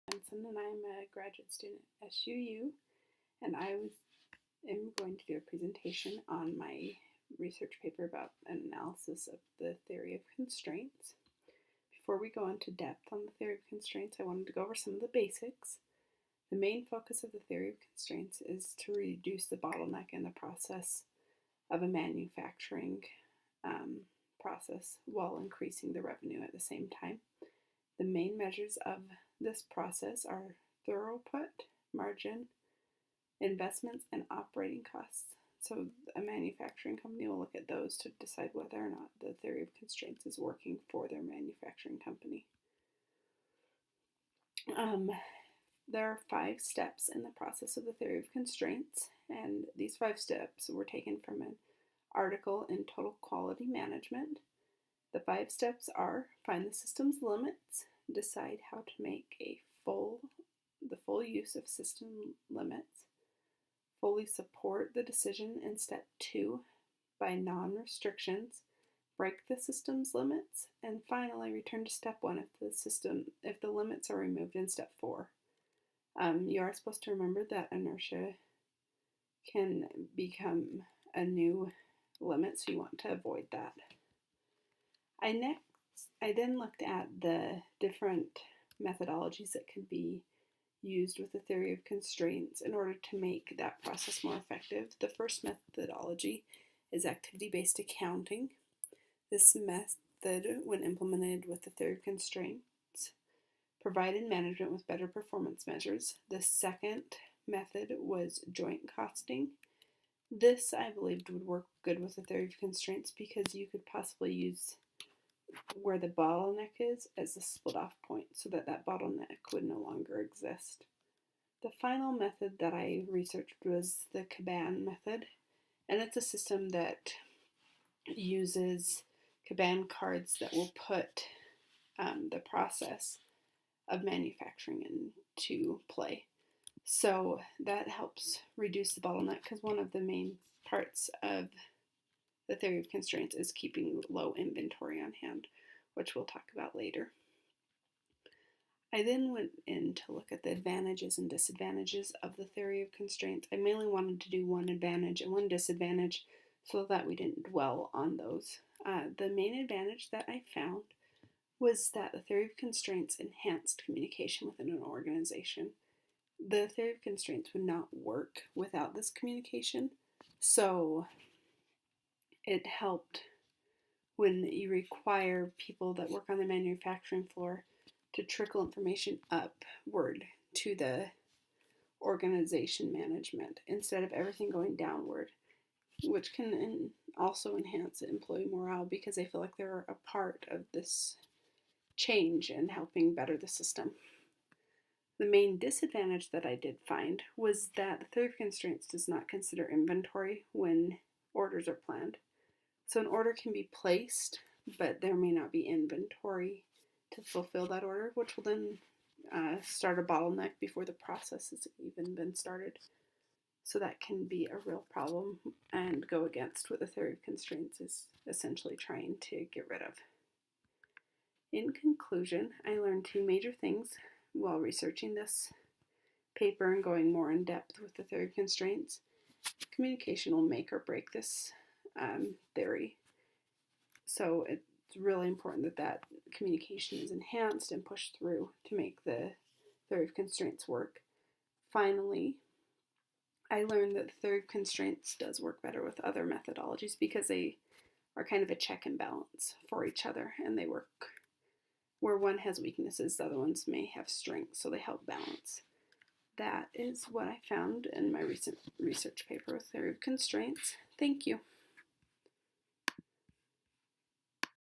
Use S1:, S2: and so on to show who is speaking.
S1: Jensen, and I'm a graduate student at SUU, and I am going to do a presentation on my research paper about an analysis of the theory of constraints. Before we go into depth on the theory of constraints, I wanted to go over some of the basics. The main focus of the theory of constraints is to reduce the bottleneck in the process of a manufacturing process while increasing the revenue at the same time. The main measures of this process are throughput, margin, investments, and operating costs. So a manufacturing company will look at those to decide whether or not the theory of constraints is working for their manufacturing company. There are 5 steps in the process of the theory of constraints, and these 5 steps were taken from an article in Total Quality Management. The 5 steps are: find the system's limits, decide how to make the full use of system limits, fully support the decision in step 2 by non-restrictions, break the system's limits, and finally return to step 1 if the limits are removed in step 4. You are supposed to remember that inertia can become a new limit, so you want to avoid that. I then looked at the different methodologies that could be used with the theory of constraints in order to make that process more effective. The first methodology is activity-based accounting. This method, when implemented with the theory of constraints, provided management with better performance measures. The second method was joint costing. This, I believed, would work good with the theory of constraints because you could possibly use where the bottleneck is as a split-off point so that bottleneck would no longer exist. The final method that I researched was the Kanban method, and it's a system that uses Kanban cards that will put the process of manufacturing into play. So that helps reduce the bottleneck because one of the main parts of the theory of constraints is keeping low inventory on hand, which we'll talk about later. I then went in to look at the advantages and disadvantages of the theory of constraints. I mainly wanted to do one advantage and one disadvantage so that we didn't dwell on those. The main advantage that I found was that the theory of constraints enhanced communication within an organization. The theory of constraints would not work without this communication, so it helped when you require people that work on the manufacturing floor to trickle information upward to the organization management instead of everything going downward, which can also enhance employee morale because they feel like they're a part of this change and helping better the system. The main disadvantage that I did find was that the theory of constraints does not consider inventory when orders are planned. So an order can be placed, but there may not be inventory to fulfill that order, which will then start a bottleneck before the process has even been started. So that can be a real problem and go against what the theory of constraints is essentially trying to get rid of. In conclusion, I learned 2 major things while researching this paper and going more in depth with the theory of constraints. Communication will make or break this theory. So it's really important that communication is enhanced and pushed through to make the theory of constraints work. Finally, I learned that the theory of constraints does work better with other methodologies because they are kind of a check and balance for each other, and they work where one has weaknesses, the other ones may have strengths, so they help balance. That is what I found in my recent research paper with theory of constraints. Thank you.